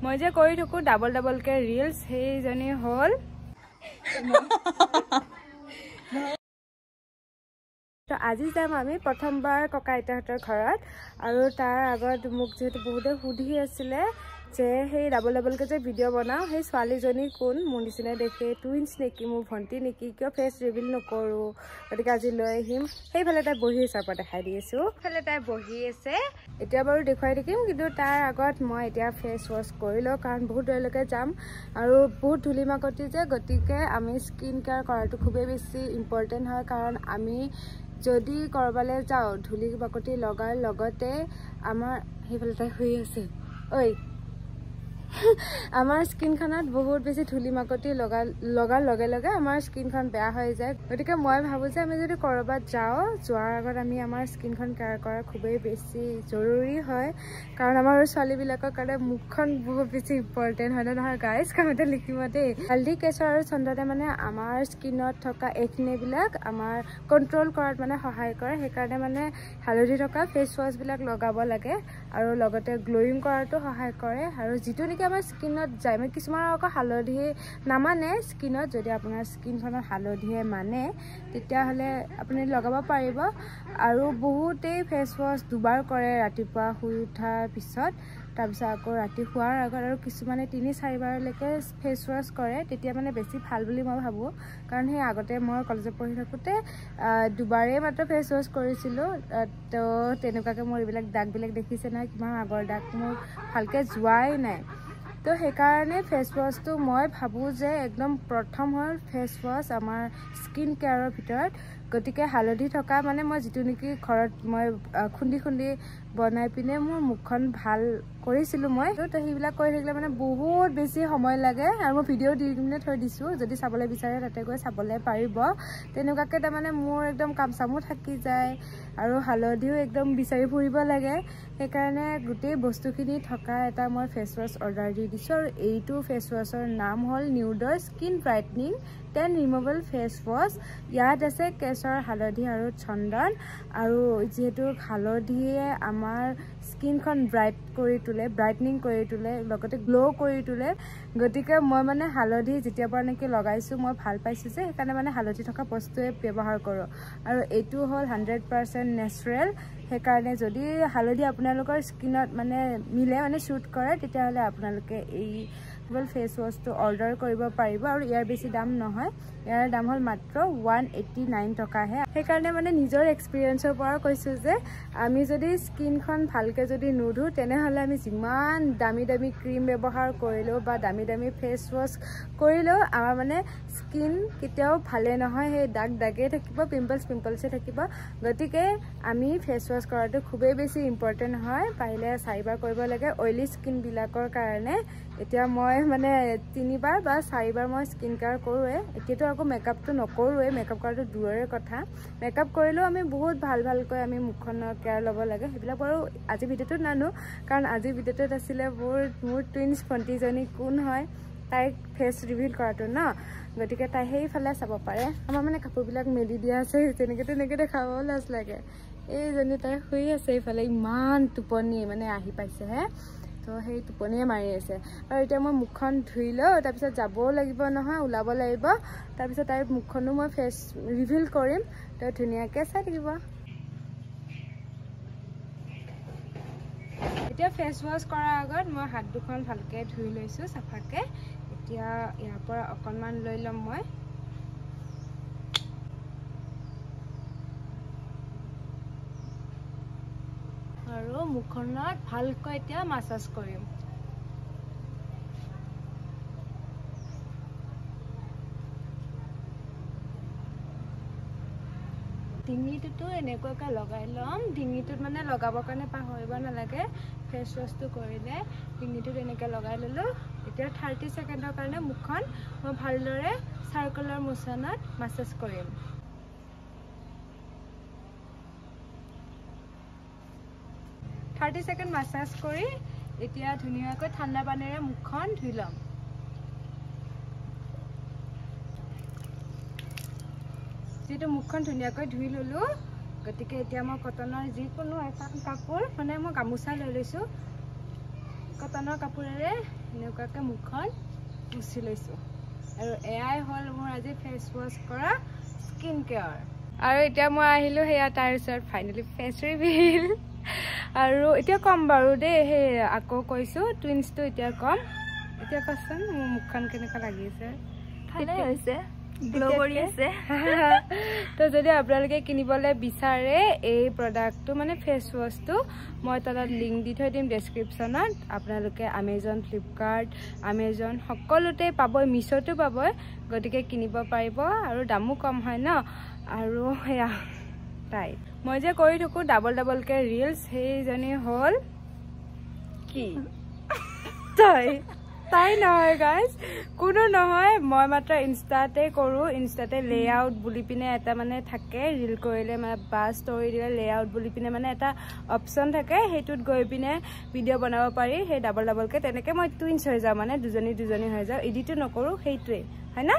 মই যে কৰি থাকো ডাবল ডাবলকে ৰিলছ সেইজনী হ'ল তো আজি যাম আমি প্ৰথমবাৰ ককা আইতাহঁতৰ ঘৰত আৰু তাৰ আগত মোক যেহেতু বহুতে সুধি আছিলে যে সেই ডাবল ডাবলকে যে ভিডিঅ' বনাওঁ সেই ছোৱালীজনী কোন মোৰ নিচিনা দেখে টুইন্স নেকি মোৰ ভণ্টি নেকি কিয় ফেচ ৰিভিল নকৰোঁ গতিকে আজি লৈ আহিম সেইফালে তাই বহি আছে পৰা দেখাই দি আছোঁ সেইফালে তাই বহি আছে এতিয়া বাৰু দেখুৱাই থাকিম কিন্তু তাৰ আগত মই এতিয়া ফেচ ৱাছ কৰি লওঁ কাৰণ বহুত দেৰিলৈকে যাম আৰু বহুত ধূলি মাকতি যে গতিকে আমি স্কিন কেয়াৰ কৰাটো খুবেই বেছি ইম্পৰ্টেণ্ট হয় কাৰণ আমি যদি কৰবালৈ যাওঁ ধূলি বাকতি লগাৰ লগতে আমাৰ সেইফালে তাই শুই আছে ঐ আমাৰ স্কিনখনত বহুত বেছি ধূলি মাকতি লগাৰ লগে লগে আমাৰ স্কিনখন বেয়া হৈ যায় গতিকে মই ভাবোঁ যে আমি যদি ক'ৰবাত যাওঁ যোৱাৰ আগত আমি আমাৰ স্কিনখন কেয়াৰ কৰা খুবেই বেছি জৰুৰী হয় কাৰণ আমাৰ ছোৱালীবিলাকৰ কাৰণে মুখখন বহুত বেছি ইম্পৰ্টেণ্ট হয় নহয় গাইজ কমেণ্টত লিখিব দেই হালধি কেশৰ আৰু চন্দনে মানে আমাৰ স্কিনত থকা একনেবিলাক আমাৰ কণ্ট্ৰল কৰাত মানে সহায় কৰে সেইকাৰণে মানে হালধি থকা ফেচ ৱাছবিলাক লগাব লাগে আৰু লগতে গ্ল'য়িং কৰাটো সহায় কৰে আৰু যিটো নেকি আমাৰ স্কিনত যায় মানে কিছুমানৰ আকৌ হালধি নামানে স্কিনত যদি আপোনাৰ স্কিনখনত হালধিয়ে মানে তেতিয়াহ'লে আপুনি লগাব পাৰিব আৰু বহুতেই ফেচ ৱাছ দুবাৰ কৰে ৰাতিপুৱা শুই উঠাৰ পিছত তাৰপিছত আকৌ ৰাতি শোৱাৰ আগত আৰু কিছুমানে 3-4 বাৰলৈকে ফেচ ৱাছ কৰে তেতিয়া মানে বেছি ভাল বুলি মই ভাবোঁ কাৰণ সেই আগতে মই কলেজত পঢ়ি থাকোঁতে দুবাৰেই মাত্ৰ ফেচ ৱাছ কৰিছিলোঁ তো তেনেকুৱাকৈ মোৰ এইবিলাক দাগবিলাক দেখিছে নহয় কিমান আগৰ দাগ মোৰ ভালকৈ যোৱাই নাই তো সেইকাৰণে ফেচ ৱাছটো মই ভাবোঁ যে একদম প্ৰথম হ'ল ফেচ ৱাছ আমাৰ স্কিন কেয়াৰৰ ভিতৰত গতিকে হালধি থকা মানে মই যিটো নেকি ঘৰত মই খুন্দি বনাই পিনে মোৰ মুখখন ভাল কৰিছিলোঁ মই তো সেইবিলাক কৰি থাকিলে মানে বহুত বেছি সময় লাগে আৰু মই ভিডিঅ' দি কিনে থৈ দিছোঁ যদি চাবলৈ বিচাৰে তাতে গৈ চাবলৈ পাৰিব তেনেকুৱাকৈ তাৰমানে মোৰ একদম কাম চামো থাকি যায় আৰু হালধিও একদম বিচাৰি ফুৰিব লাগে সেইকাৰণে গোটেই বস্তুখিনি থকা এটা মই ফেচ ৱাছ অৰ্ডাৰ দি দিছোঁ আৰু এইটো ফেচ ৱাছৰ নাম হ'ল নিউডৰ স্কিন ব্ৰাইটনিং 10 ৰিমুভেবল ফেচ ৱাছ ইয়াত আছে কেশৰ হালধি আৰু চন্দন আৰু যিহেতু হালধিয়ে আমাৰ স্কিনখন ব্ৰাইটনিং কৰি তোলে লগতে গ্ল' কৰি তোলে গতিকে মই মানে হালধি যেতিয়াৰ পৰা নেকি লগাইছোঁ মই ভাল পাইছোঁ যে সেইকাৰণে মানে হালধি থকা বস্তুৱে ব্যৱহাৰ কৰোঁ আৰু এইটো হ'ল 100% নেচাৰেল সেইকাৰণে যদি হালধি আপোনালোকৰ স্কিনত মানে মিলে মানে শ্বুট কৰে তেতিয়াহ'লে আপোনালোকে এই ফেচ ৱাছটো অৰ্ডাৰ কৰিব পাৰিব আৰু ইয়াৰ বেছি দাম নহয় ইয়াৰ দাম হ'ল মাত্ৰ 189 টকাহে সেইকাৰণে মানে নিজৰ এক্সপিৰিয়েঞ্চৰ পৰা কৈছোঁ যে আমি যদি স্কিনখন ভালকৈ যদি নুধো তেনেহ'লে আমি যিমান দামী দামী ক্ৰীম ব্যৱহাৰ কৰিলেও বা দামী দামী ফেচ ৱাছ কৰিলেও আমাৰ মানে স্কিন কেতিয়াও ভালে নহয় সেই দাগে থাকিব পিম্পলছে থাকিব গতিকে আমি ফেচ ৱাছ কৰাটো খুবেই বেছি ইম্পৰ্টেণ্ট হয় পাৰিলে 4 বাৰ কৰিব লাগে অইলি স্কিনবিলাকৰ কাৰণে এতিয়া মই মানে 3 বাৰ বা 4 বাৰ মই স্কিন কেয়াৰ কৰোঁৱে এতিয়াতো আকৌ মেকআপটো নকৰোঁৱে মেকআপ কৰাটো দূৰৰে কথা মেকআপ কৰিলেও আমি বহুত ভালকৈ আমি মুখখনৰ কেয়াৰ ল'ব লাগে সেইবিলাক বাৰু আজি ভিডিঅ'টোত নানো কাৰণ আজি ভিডিঅ'টোত আছিলে মোৰ টুইন্স ভণ্টিজনী কোন হয় তাইক ফেচ ৰিভিল কৰাটো ন গতিকে তাই সেইফালে চাব পাৰে আমাৰ মানে কাপোৰবিলাক মেলি দিয়া আছে তেনেকৈ দেখাব লাজ লাগে এইজনী তাই শুই আছে এইফালে ইমান টোপনি মানে আহি পাইছেহে তো সেই টোপনিয়ে মাৰি আছে আৰু এতিয়া মই মুখখন ধুই লওঁ তাৰপিছত যাবও লাগিব নহয় ওলাব লাগিব তাৰপিছত তাইৰ মুখখনো মই ফেচ ৰিভিল কৰিম তো ধুনীয়াকৈ চাই থাকিব এতিয়া ফেচ ৱাছ কৰাৰ আগত মই হাত দুখন ভালকৈ ধুই লৈছোঁ চাফাকৈ এতিয়া ইয়াৰ পৰা অকণমান লৈ ল'ম মই আৰু মুখখনত ভালকৈ এতিয়া মাছাজ কৰিম ডিঙিটোতো এনেকুৱাকৈ লগাই ল'ম ডিঙিটোত মানে লগাবৰ কাৰণে পাহৰিব নালাগে ফেচ ৱাছটো কৰিলে ডিঙিটোত এনেকৈ লগাই ল'লোঁ এতিয়া 30 ছেকেণ্ডৰ কাৰণে মুখখন মই ভালদৰে চাৰ্কুলাৰ মোচনত মাছাজ কৰিম 30 ছেকেণ্ড মাছাজ কৰি এতিয়া ধুনীয়াকৈ ঠাণ্ডা পানীৰে মুখখন ধুই ল'ম যেটো মুখখন ধুনীয়াকৈ ধুই ললো গতিকে এতিয়া মই কটনৰ যিকোনো এখন কাপোৰ মানে মই গামোচা লৈ লৈছো কটনৰ কাপোৰেৰে এনেকুৱাকৈ মুখখন মুচি লৈছোঁ আৰু এয়াই হ'ল মোৰ আজি ফেচ ৱাছ কৰা স্কিন কেয়াৰ আৰু এতিয়া মই আহিলোঁ সেয়া তাৰ পিছত ফাইনেলি ফেচ ৰিভিল আৰু এতিয়া কম বাৰু দেই সেই আকৌ কৈছোঁ টুইন্সটো এতিয়া কম এতিয়া কচোন মোৰ মুখখন কেনেকুৱা লাগিছে ভালে হৈছে গ্লো কৰি আছে তো যদি আপোনালোকে কিনিবলৈ বিচাৰে এই প্ৰডাক্টটো মানে ফেচ ৱাছটো মই তলত লিংক দি থৈ দিম ডেছক্ৰিপশ্যনত আপোনালোকে Amazon Flipkart Amazon সকলোতে পাব মিছোটো পাব গতিকে কিনিব পাৰিব আৰু দামো কম হয় ন আৰু সেয়া তাই মই যে কৰি থাকোঁ ডাবলকৈ ৰিলছ সেইজনী হ'ল কি তাই নহয় গাইজ কোনো নহয় মই মাত্ৰ ইনষ্টাতে কৰোঁ ইনষ্টাতে লেআউট বুলি পিনে এটা মানে থাকে ৰিল কৰিলে মানে বা ষ্টৰি দিলে লেআউট বুলি পিনে মানে এটা অপশ্যন থাকে সেইটোত গৈ পিনে ভিডিঅ' বনাব পাৰি সেই ডাবলকৈ তেনেকৈ মই টুইন্স হৈ যাওঁ মানে দুজনী হৈ যাওঁ এডিটো নকৰোঁ সেইটোৱে হয় না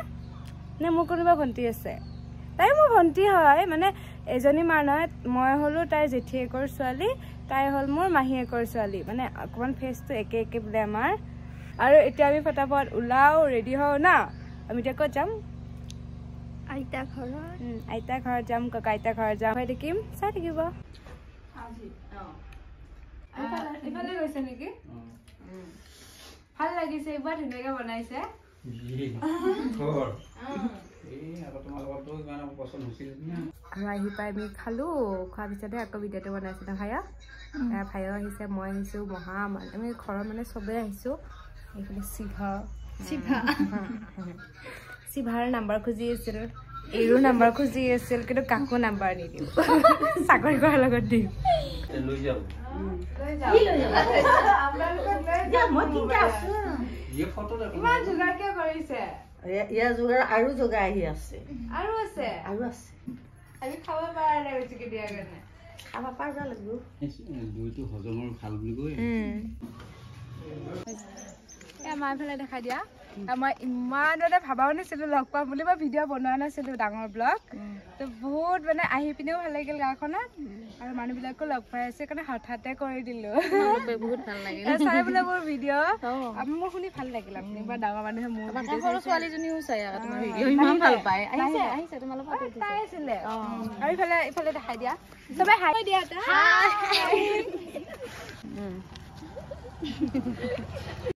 নে মোৰ কোনোবা ভণ্টি আছে তাই মোৰ ভণ্টি হয় মানে এজনী মাৰ নহয় মই হ'লোঁ তাইৰ জেঠীয়েকৰ ছোৱালী তাই হ'ল মোৰ মাহীয়েকৰ ছোৱালী মানে অকণমান ফেচটো একে বোলে আমাৰ আৰু এতিয়া আমি ফটাফট ওলাও ৰেডি হওঁ না আমি এতিয়া ক'ত যাম আইতা ঘৰত যাম ককা আইতা ঘৰত যাম হৈ থাকিম চাই থাকিব এইফালে গৈছে নেকি ভাল লাগিছে এইবাৰ ধুনীয়াকৈ বনাইছে আৰু আহি পাই আমি খালোঁ খোৱাৰ পিছতহে আকৌ ভিডিঅ'টো বনাইছোঁ ন ভাইও আহিছে মই আহিছোঁ মহা আমি ঘৰৰ মানে চবেই আহিছোঁ এইফালে চিভাৰ নাম্বাৰ খুজি আছিল এইৰো নাম্বাৰ খুজি আছিল কিন্তু কাকো নাম্বাৰ নিদিওঁ চাকৰি কৰাৰ লগত দিম ইমান যোগাৰ কিয় কৰিছে ইয়াৰ যোগাৰ আৰু যোগাৰ আহি আছে আৰু আছে আমি খাব পৰা নাই বেছিকৈ দিয়াৰ কাৰণে খাব পাৰিব লাগিব দৈটো হজমৰ ভাল বুলি কয় আমাৰ এইফালে দেখাই দিয়া মই ইমান মানে ভাবাও নাছিলোঁ লগ পাম বুলি মই ভিডিঅ' বনোৱা নাছিলোঁ ডাঙৰ ব্লগ তো বহুত মানে আহি পিনেও ভাল লাগিল গাঁওখনত আৰু মানুহবিলাকো লগ পাই আছে সেইকাৰণে হঠাতে কৰি দিলোঁ বহুত ভাল লাগিল চাই বোলে মোৰ ভিডিঅ' মোৰ শুনি ভাল লাগিল আপুনি বা ডাঙৰ মানুহে মোৰ সৰু ছোৱালীজনীও চাই তোমাৰ ভিডিঅ' ইমান ভাল পায় আহিছে তোমালোকৰ তাই আছিলে আৰু ইফালে দেখাই দিয়া চবে হাই দিয়া